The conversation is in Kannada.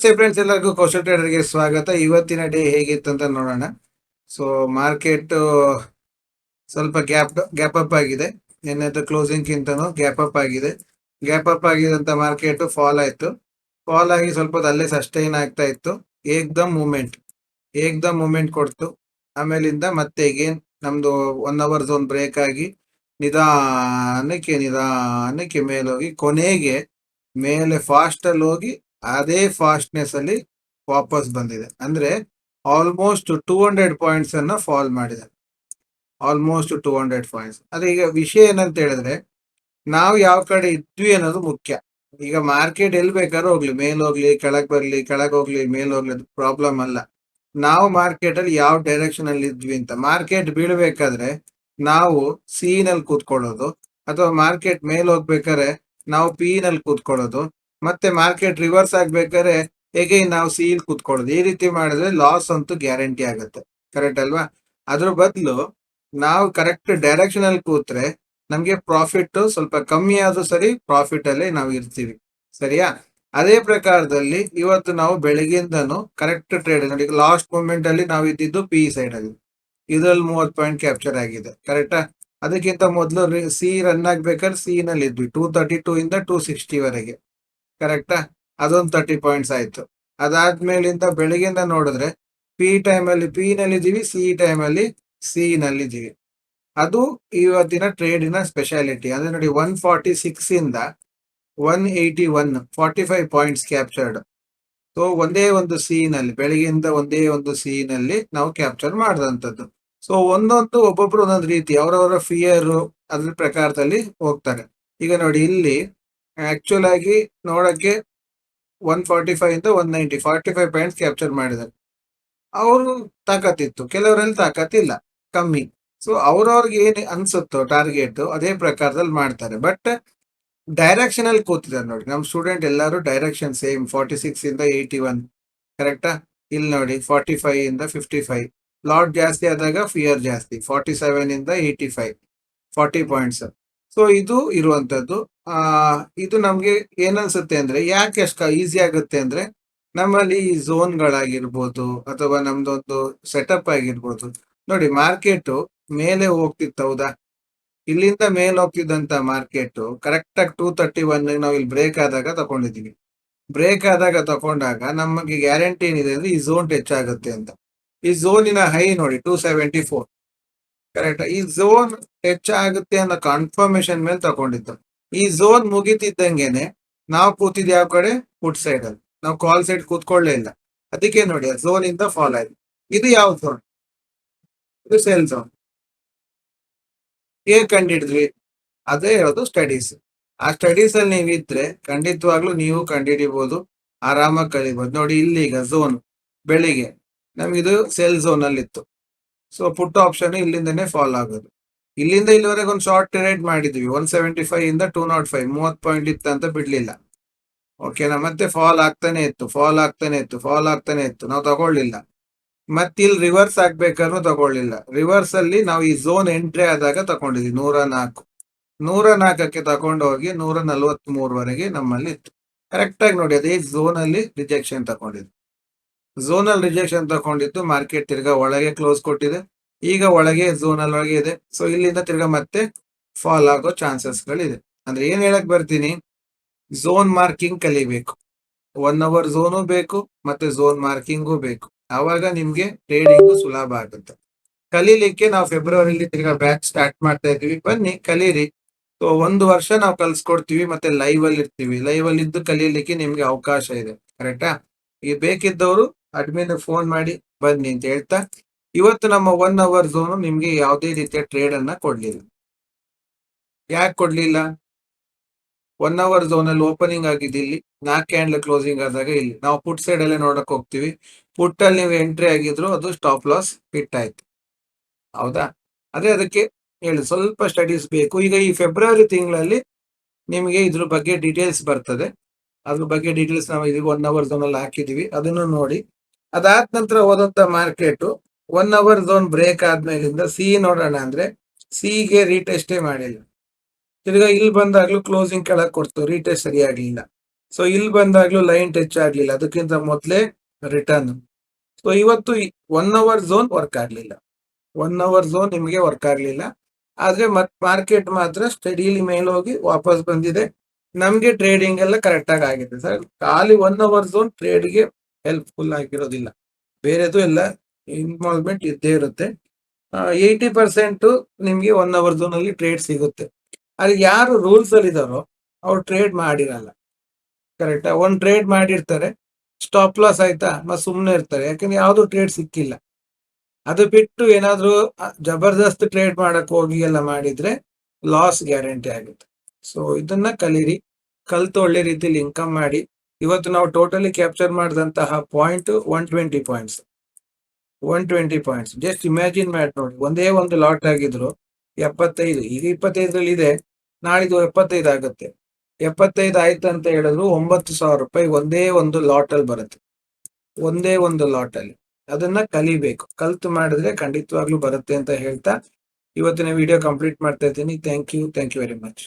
ಫ್ರೆಂಡ್ಸ್, ಎಲ್ಲರಿಗೂ ಕೌಶಲ್ ಟ್ರೇಡರ್ಗೆ ಸ್ವಾಗತ. ಇವತ್ತಿನ ಡೇ ಹೇಗಿತ್ತು ಅಂತ ನೋಡೋಣ. ಸೊ ಮಾರ್ಕೆಟ್ ಸ್ವಲ್ಪ ಗ್ಯಾಪ್ ಅಪ್ ಆಗಿದೆ. ನಿನ್ನೆದು ಕ್ಲೋಸಿಂಗ್ ಗಿಂತನೂ ಗ್ಯಾಪ್ ಅಪ್ ಆಗಿದೆ. ಗ್ಯಾಪ್ ಅಪ್ ಆಗಿದಂತ ಮಾರ್ಕೆಟ್ ಫಾಲ್ ಆಯ್ತು. ಫಾಲ್ ಆಗಿ ಸ್ವಲ್ಪ ಅಲ್ಲೇ ಸಸ್ಟೈನ್ ಆಗ್ತಾ ಇತ್ತು. ಏಕ್ದಮ್ ಮೂಮೆಂಟ್ ಕೊಡ್ತು. ಆಮೇಲಿಂದ ಮತ್ತೆ ಅಗೇನ್ ನಮ್ದು 1 hour ಝೋನ್ ಬ್ರೇಕ್ ಆಗಿ ನಿಧಾನಕ್ಕೆ ಮೇಲೋಗಿ ಕೊನೆಗೆ ಮೇಲೆ ಫಾಸ್ಟ್ ಅಲ್ಲಿ ಹೋಗಿ ಅದೇ ಫಾಸ್ಟ್ನೆಸ್ ಅಲ್ಲಿ ವಾಪಸ್ ಬಂದಿದೆ. ಅಂದ್ರೆ ಆಲ್ಮೋಸ್ಟ್ 200 ಪಾಯಿಂಟ್ಸ್ ಅನ್ನ ಫಾಲ್ ಮಾಡಿದೆ. Almost 200 points. ಅದೇ ಈಗ ವಿಷಯ ಏನಂತ ಹೇಳಿದ್ರೆ, ನಾವು ಯಾವ ಕಡೆ ಇದ್ವಿ ಅನ್ನೋದು ಮುಖ್ಯ. ಈಗ ಮಾರ್ಕೆಟ್ ಎಲ್ಲಿ ಬೇಕಾದ್ರೂ ಹೋಗ್ಲಿ, ಮೇಲ್ ಹೋಗ್ಲಿ, ಕೆಳಗ್ ಬರ್ಲಿ, ಕೆಳಗ್ ಹೋಗ್ಲಿ, ಮೇಲ್ ಹೋಗ್ಲಿ, ಅದು ಪ್ರಾಬ್ಲಮ್ ಅಲ್ಲ. ನಾವು ಮಾರ್ಕೆಟ್ ಅಲ್ಲಿ ಯಾವ ಡೈರೆಕ್ಷನ್ ಅಲ್ಲಿ ಇದ್ವಿ ಅಂತ. ಮಾರ್ಕೆಟ್ ಬೀಳ್ಬೇಕಾದ್ರೆ ನಾವು ಸಿ ನಲ್ಲಿ ಕೂತ್ಕೊಳ್ಳೋದು, ಅಥವಾ ಮಾರ್ಕೆಟ್ ಮೇಲ್ ಹೋಗ್ಬೇಕಾದ್ರೆ ನಾವು ಪಿ ನಲ್ಲಿ ಕೂತ್ಕೊಳ್ಳೋದು, ಮತ್ತೆ ಮಾರ್ಕೆಟ್ ರಿವರ್ಸ್ ಆಗ್ಬೇಕಾದ್ರೆ ಎಗೈನ್ ನಾವು ಸಿ ಲ್ ಕೂತ್ಕೊಳ್ಳೋದು. ಈ ರೀತಿ ಮಾಡಿದ್ರೆ ಲಾಸ್ ಅಂತೂ ಗ್ಯಾರಂಟಿ ಆಗುತ್ತೆ. ಕರೆಕ್ಟ್ ಅಲ್ವಾ? ಅದ್ರ ಬದಲು ನಾವು ಕರೆಕ್ಟ್ ಡೈರೆಕ್ಷನ್ ಅಲ್ಲಿ ಕೂತ್ರೆ ನಮ್ಗೆ ಪ್ರಾಫಿಟ್ ಸ್ವಲ್ಪ ಕಮ್ಮಿ ಆದ್ರೂ ಸರಿ, ಪ್ರಾಫಿಟ್ ಅಲ್ಲೇ ನಾವು ಇರ್ತೀವಿ. ಸರಿಯಾ? ಅದೇ ಪ್ರಕಾರದಲ್ಲಿ ಇವತ್ತು ನಾವು ಬೆಳಗ್ಗೆಯಿಂದನು ಕರೆಕ್ಟ್ ಟ್ರೇಡ್ ನೋಡಿ. ಲಾಸ್ಟ್ ಮೂಮೆಂಟ್ ಅಲ್ಲಿ ನಾವು ಇದ್ದಿದ್ದು ಪಿ ಸೈಡ್ ಅಲ್ಲಿ, ಇದ್ರಲ್ಲಿ 30 ಪಾಯಿಂಟ್ ಕ್ಯಾಪ್ಚರ್ ಆಗಿದೆ. ಕರೆಕ್ಟಾ? ಅದಕ್ಕಿಂತ ಮೊದಲು ಸಿ ರನ್ ಆಗ್ಬೇಕಾದ್ರೆ ಸಿ ನಲ್ಲಿ ಇದ್ವಿ 232 ಇಂದ 260 ವರೆಗೆ. ಕರೆಕ್ಟಾ? ಅದೊಂದು 30 ಪಾಯಿಂಟ್ಸ್ ಆಯ್ತು. ಅದಾದ್ಮೇಲಿಂದ ಬೆಳಗ್ಗೆಯಿಂದ ನೋಡಿದ್ರೆ ಪಿ ಟೈಮ್ ಅಲ್ಲಿ ಪಿ ನಲ್ಲಿ ಇದೀವಿ, ಸಿ ಟೈಮ್ ಅಲ್ಲಿ ಸಿ ನಲ್ಲಿ ಇದೀವಿ. ಅದು ಇವತ್ತಿನ ಟ್ರೇಡಿನ ಸ್ಪೆಷಾಲಿಟಿ. ಅಂದ್ರೆ ನೋಡಿ, 146 ಇಂದ 181, 45 ಪಾಯಿಂಟ್ಸ್ ಕ್ಯಾಪ್ಚರ್ಡ್. ಸೊ ಒಂದೇ ಒಂದು ಸಿ ನಲ್ಲಿ, ಬೆಳಗ್ಗೆಯಿಂದ ಒಂದೇ ಒಂದು ಸಿ ನಲ್ಲಿ ನಾವು ಕ್ಯಾಪ್ಚರ್ ಮಾಡಿದಂಥದ್ದು. ಸೊ ಒಬ್ಬೊಬ್ರು ಒಂದೊಂದು ರೀತಿ ಅವರವರ ಫಿಯರ್ ಅದ್ರ ಪ್ರಕಾರದಲ್ಲಿ ಹೋಗ್ತಾರೆ. ಈಗ ನೋಡಿ, ಇಲ್ಲಿ ಆಕ್ಚುಲ್ ಆಗಿ ನೋಡಕ್ಕೆ 145 ಇಂದ 190, 45 ಪಾಯಿಂಟ್ಸ್ ಕ್ಯಾಪ್ಚರ್ ಮಾಡಿದ್ದಾರೆ. ಅವರು ತಾಕತ್ತಿತ್ತು, ಕೆಲವರಲ್ಲಿ ತಾಕತ್ತಿಲ್ಲ, ಕಮ್ಮಿ. ಸೊ ಅವ್ರವ್ರಿಗೆ ಏನ್ ಅನ್ಸುತ್ತೋ ಟಾರ್ಗೆಟ್, ಅದೇ ಪ್ರಕಾರದಲ್ಲಿ ಮಾಡ್ತಾರೆ. ಬಟ್ ಡೈರೆಕ್ಷನ್ ಅಲ್ಲಿ ಕೂತಿದ್ದಾರೆ ನೋಡಿ. ನಮ್ ಸ್ಟೂಡೆಂಟ್ ಎಲ್ಲರೂ ಡೈರೆಕ್ಷನ್ ಸೇಮ್, 46 ಇಂದ 81. ಕರೆಕ್ಟಾ? ಇಲ್ಲಿ ನೋಡಿ, 45 ಇಂದ 55. ಲಾಟ್ ಜಾಸ್ತಿ ಆದಾಗ ಫಿಯರ್ ಜಾಸ್ತಿ. 47 ಇಂದ 85, 40 ಪಾಯಿಂಟ್ಸ್. ಸೊ ಇದು ಇರುವಂತದ್ದು. ಇದು ನಮ್ಗೆ ಏನನ್ಸುತ್ತೆ ಅಂದ್ರೆ, ಯಾಕೆ ಅಷ್ಟು ಈಸಿ ಆಗುತ್ತೆ ಅಂದ್ರೆ, ನಮ್ಮಲ್ಲಿ ಈ ಝೋನ್ಗಳಾಗಿರ್ಬೋದು ಅಥವಾ ನಮ್ದೊಂದು ಸೆಟಪ್ ಆಗಿರ್ಬೋದು. ನೋಡಿ, ಮಾರ್ಕೆಟ್ ಮೇಲೆ ಹೋಗ್ತಿತ್ತು, ಹೌದಾ? ಇಲ್ಲಿಂದ ಮೇಲೆ ಹೋಗ್ತಿದ್ದಂತ ಮಾರ್ಕೆಟ್ ಕರೆಕ್ಟ್ ಆಗಿ 231 ನಾವು ಇಲ್ಲಿ ಬ್ರೇಕ್ ಆದಾಗ ತಗೊಂಡಿದೀವಿ. ಬ್ರೇಕ್ ಆದಾಗ ತಗೊಂಡಾಗ ನಮಗೆ ಗ್ಯಾರಂಟಿ ಏನಿದೆ ಅಂದ್ರೆ ಈ ಝೋನ್ ಟಚ್ ಆಗುತ್ತೆ ಅಂತ. ಈ ಝೋನಿನ ಹೈ ನೋಡಿ 274. ಕರೆಕ್ಟ್? ಈ ಝೋನ್ ಟಚ್ ಆಗುತ್ತೆ ಅನ್ನೋ ಕನ್ಫರ್ಮೇಶನ್ ಮೇಲೆ ತಗೊಂಡಿದ್ದು. ಈ ಝೋನ್ ಮುಗಿತಿದ್ದಂಗೆನೆ ನಾವು ಕೂತಿದ್ ಯಾವ ಕಡೆ? ಫುಟ್ ಸೈಡ್ ಅಲ್ಲಿ. ನಾವು ಕಾಲ್ ಸೈಡ್ ಕೂತ್ಕೊಳ್ಳೇ ಇಲ್ಲ. ಅದಕ್ಕೆ ನೋಡಿ, ಆ ಝೋನ್ ಇಂದ ಫಾಲ್ ಆಯ್ತು. ಇದು ಯಾವ ಝೋನ್? ಇದು ಸೇಲ್ ಝೋನ್. ಹೇಗ್ ಕಂಡಿಡಿದ್ವಿ? ಅದೇ ಹೇಳೋದು ಸ್ಟಡೀಸ್. ಆ ಸ್ಟಡೀಸ್ ಅಲ್ಲಿ ನೀವು ಇದ್ರೆ ಖಂಡಿತವಾಗ್ಲೂ ನೀವು ಕಂಡುಹಿಡಿಬಹುದು, ಆರಾಮಾಗಿ ಕಲಿಬಹುದು. ನೋಡಿ, ಇಲ್ಲಿಗ ಝೋನ್ ಬೆಳಿಗ್ಗೆ ನಮ್ಗಿದು ಸೆಲ್ ಝೋನ್ ಅಲ್ಲಿ ಇತ್ತು. ಸೊ ಪುಟ್ ಆಪ್ಷನ್ ಇಲ್ಲಿಂದನೇ ಫಾಲ್ ಆಗೋದು. ಇಲ್ಲಿಂದ ಇಲ್ಲಿವರೆಗೆ ಒಂದು ಶಾರ್ಟ್ ಟ್ರೇಡ್ ಮಾಡಿದ್ವಿ. 175 ಇಂದ 205, 30 ಪಾಯಿಂಟ್ ಇತ್ತು ಅಂತ ಬಿಡ್ಲಿಲ್ಲ. ಓಕೆನಾ? ಮತ್ತೆ ಫಾಲ್ ಆಗ್ತಾನೆ ಇತ್ತು. ನಾವು ತಗೊಳ್ಳಿಲ್ಲ. ಮತ್ತೆ ಇಲ್ಲಿ ರಿವರ್ಸ್ ಆಗ್ಬೇಕಾದ್ರೂ ತಗೊಳ್ಳಿಲ್ಲ. ರಿವರ್ಸ್ ಅಲ್ಲಿ ನಾವು ಈ ಝೋನ್ ಎಂಟ್ರಿ ಆದಾಗ ತಗೊಂಡಿದ್ವಿ 104ಕ್ಕೆ ತಗೊಂಡೋಗಿ 143 ವರೆಗೆ ನಮ್ಮಲ್ಲಿ ಇತ್ತು. ಕರೆಕ್ಟ್ ಆಗಿ ನೋಡಿ, ಅದೇ ಝೋನ್ ಅಲ್ಲಿ ರಿಜೆಕ್ಷನ್ ತಗೊಂಡಿದ್ದು. ಝೋನಲ್ ರಿಜೆಕ್ಷನ್ ತಗೊಂಡಿದ್ದು ಮಾರ್ಕೆಟ್ ತಿರ್ಗಾ ಒಳಗೆ ಕ್ಲೋಸ್ ಕೊಟ್ಟಿದೆ. ಈಗ ಒಳಗೆ ಝೋನಲ್ ಒಳಗೆ ಇದೆ. ಸೊ ಇಲ್ಲಿಂದ ತಿರ್ಗಾ ಮತ್ತೆ ಫಾಲ್ ಆಗೋ ಚಾನ್ಸಸ್ ಗಳಿದೆ. ಅಂದ್ರೆ ಏನ್ ಹೇಳಕ್ ಬರ್ತೀನಿ, ಝೋನ್ ಮಾರ್ಕಿಂಗ್ ಕಲಿಬೇಕು. 1 hour ಝೋನು ಬೇಕು, ಮತ್ತೆ ಝೋನ್ ಮಾರ್ಕಿಂಗು ಬೇಕು. ಆವಾಗ ನಿಮ್ಗೆ ಟ್ರೇಡಿಂಗ್ ಸುಲಭ ಆಗುತ್ತೆ. ಕಲೀಲಿಕ್ಕೆ ನಾವು ಫೆಬ್ರವರಿಲಿ ತಿರ್ಗಾ ಬ್ಯಾಚ್ ಸ್ಟಾರ್ಟ್ ಮಾಡ್ತಾ ಇದೀವಿ. ಬನ್ನಿ ಕಲೀರಿ. ಸೊ 1 ವರ್ಷ ನಾವು ಕಲ್ಸ್ಕೊಡ್ತೀವಿ, ಮತ್ತೆ ಲೈವ್ ಅಲ್ಲಿ ಇರ್ತೀವಿ. ಲೈವ್ ಅಲ್ಲಿ ಇದ್ದು ಕಲೀಲಿಕ್ಕೆ ನಿಮ್ಗೆ ಅವಕಾಶ ಇದೆ. ಕರೆಕ್ಟಾ? ಈ ಬೇಕಿದ್ದವರು ಅಡ್ಮಿನ್ ಫೋನ್ ಮಾಡಿ ಬನ್ನಿ ಅಂತ ಹೇಳ್ತಾ, ಇವತ್ತು ನಮ್ಮ 1 hour ಝೋನು ನಿಮ್ಗೆ ಯಾವುದೇ ರೀತಿಯ ಟ್ರೇಡ್ ಅನ್ನ ಕೊಡ್ಲಿಲ್ಲ. ಯಾಕೆ ಕೊಡ್ಲಿಲ್ಲ? 1 hour ಝೋನ್ ಅಲ್ಲಿ ಓಪನಿಂಗ್ ಆಗಿದ್ದು ಇಲ್ಲಿ, 4 ಕ್ಯಾಂಡಲ್ ಕ್ಲೋಸಿಂಗ್ ಆದಾಗ ಇಲ್ಲಿ. ನಾವು ಪುಟ್ ಸೈಡ್ ಅಲ್ಲೇ ನೋಡಕ್ ಹೋಗ್ತೀವಿ. ಪುಟ್ ಅಲ್ಲಿ ನೀವು ಎಂಟ್ರಿ ಆಗಿದ್ರು ಅದು ಸ್ಟಾಪ್ ಲಾಸ್ ಹಿಟ್ ಆಯ್ತು. ಹೌದಾ? ಅದಕ್ಕೆ ಹೇಳಿ, ಸ್ವಲ್ಪ ಸ್ಟಡೀಸ್ ಬೇಕು. ಈಗ ಈ ಫೆಬ್ರವರಿ ತಿಂಗಳಲ್ಲಿ ನಿಮಗೆ ಇದ್ರ ಬಗ್ಗೆ ಡೀಟೇಲ್ಸ್ ಬರ್ತದೆ. ಅದ್ರ ಬಗ್ಗೆ ಡೀಟೇಲ್ಸ್ ನಾವು ಇದೀಗ 1 hour ಝೋನ್ ಅಲ್ಲಿ ಹಾಕಿದೀವಿ, ಅದನ್ನು ನೋಡಿ. ಅದಾದ ನಂತರ ಹೋದಂತ ಮಾರ್ಕೆಟ್ 1 hour ಝೋನ್ ಬ್ರೇಕ್ ಆದ್ಮೇಲಿಂದ ಸಿ ನೋಡೋಣ ಅಂದ್ರೆ ಸಿಗೆ ರೀಟೆಸ್ಟೇ ಮಾಡಿಲ್ಲ. ತಿರ್ಗಾ ಇಲ್ಲಿ ಬಂದಾಗ್ಲೂ ಕ್ಲೋಸಿಂಗ್ ಕೆಳಗೆ ಕೊಡ್ತು, ರೀಟೆಸ್ಟ್ ಸರಿಯಾಗ್ಲಿಲ್ಲ. ಸೊ ಇಲ್ಲಿ ಬಂದಾಗ್ಲೂ ಲೈನ್ ಟಚ್ ಆಗ್ಲಿಲ್ಲ, ಅದಕ್ಕಿಂತ ಮೊದಲೇ ರಿಟರ್ನ್. ಸೊ ಇವತ್ತು 1 ಅವರ್ ಝೋನ್ ವರ್ಕ್ ಆಗ್ಲಿಲ್ಲ, 1 ಅವರ್ ಝೋನ್ ನಿಮಗೆ ವರ್ಕ್ ಆಗ್ಲಿಲ್ಲ. ಆದ್ರೆ ಮಾರ್ಕೆಟ್ ಮಾತ್ರ ಸ್ಟಡಿಲಿ ಮೇಲೆ ಹೋಗಿ ವಾಪಸ್ ಬಂದಿದೆ. ನಮ್ಗೆ ಟ್ರೇಡಿಂಗ್ ಎಲ್ಲ ಕರೆಕ್ಟ್ ಆಗಿ ಆಗಿದೆ ಸರ್. ಖಾಲಿ 1 ಅವರ್ ಝೋನ್ ಟ್ರೇಡ್ಗೆ ಹೆಲ್ಪ್ಫುಲ್ ಆಗಿರೋದಿಲ್ಲ, ಬೇರೆದು ಎಲ್ಲ ಇನ್ವಾಲ್ವ್ಮೆಂಟ್ ಇದ್ದೇ ಇರುತ್ತೆ. 80% ನಿಮ್ಗೆ 1 ಅವರ್ ಝೋನ್ ಅಲ್ಲಿ ಟ್ರೇಡ್ ಸಿಗುತ್ತೆ. ಅಲ್ಲಿ ಯಾರು ರೂಲ್ಸ್ ಅಲ್ಲಿ ಇದಾರೋ ಅವ್ರು ಟ್ರೇಡ್ ಮಾಡಿರಲ್ಲ, ಕರೆಕ್ಟಾ? ಒಂದ್ ಟ್ರೇಡ್ ಮಾಡಿರ್ತಾರೆ, ಸ್ಟಾಪ್ ಲಾಸ್ ಆಯ್ತಾ ಮತ್ತೆ ಸುಮ್ನೆ ಇರ್ತಾರೆ, ಯಾಕಂದ್ರೆ ಯಾವ್ದು ಟ್ರೇಡ್ ಸಿಕ್ಕಿಲ್ಲ. ಅದು ಬಿಟ್ಟು ಏನಾದ್ರು ಜಬರ್ದಸ್ತ್ ಟ್ರೇಡ್ ಮಾಡಕ್ ಹೋಗಿ ಎಲ್ಲ ಮಾಡಿದ್ರೆ ಲಾಸ್ ಗ್ಯಾರಂಟಿ ಆಗುತ್ತೆ. ಸೊ ಇದನ್ನ ಕಲೀರಿ, ಕಲ್ತು ಒಳ್ಳೆ ರೀತಿಯಲ್ಲಿ ಇನ್ಕಮ್ ಮಾಡಿ. ಇವತ್ತು ನಾವು ಟೋಟಲಿ ಕ್ಯಾಪ್ಚರ್ ಮಾಡಿದಂತಹ point 120 points, 120 points. Just imagine ಮಾಡಿ ನೋಡಿ, ಒಂದೇ ಒಂದು ಲಾಟ್ ಆಗಿದ್ರು 75, ಈಗ 25ರಲ್ಲಿ ಇದೆ, ನಾಳಿದ್ದು 75 ಆಗುತ್ತೆ. 75 ಆಯ್ತು ಅಂತ ಹೇಳಿದ್ರು 9,000 ರೂಪಾಯಿ ಒಂದೇ ಒಂದು ಲಾಟ್ ಅಲ್ಲಿ ಬರುತ್ತೆ, ಒಂದೇ ಒಂದು ಲಾಟ್ ಅಲ್ಲಿ. ಅದನ್ನ ಕಲಿಬೇಕು, ಕಲ್ತು ಮಾಡಿದ್ರೆ ಖಂಡಿತವಾಗ್ಲೂ ಬರುತ್ತೆ ಅಂತ ಹೇಳ್ತಾ ಇವತ್ತಿನ ವಿಡಿಯೋ ಕಂಪ್ಲೀಟ್ ಮಾಡ್ತಾ ಇದ್ದೀನಿ. Thank you very much.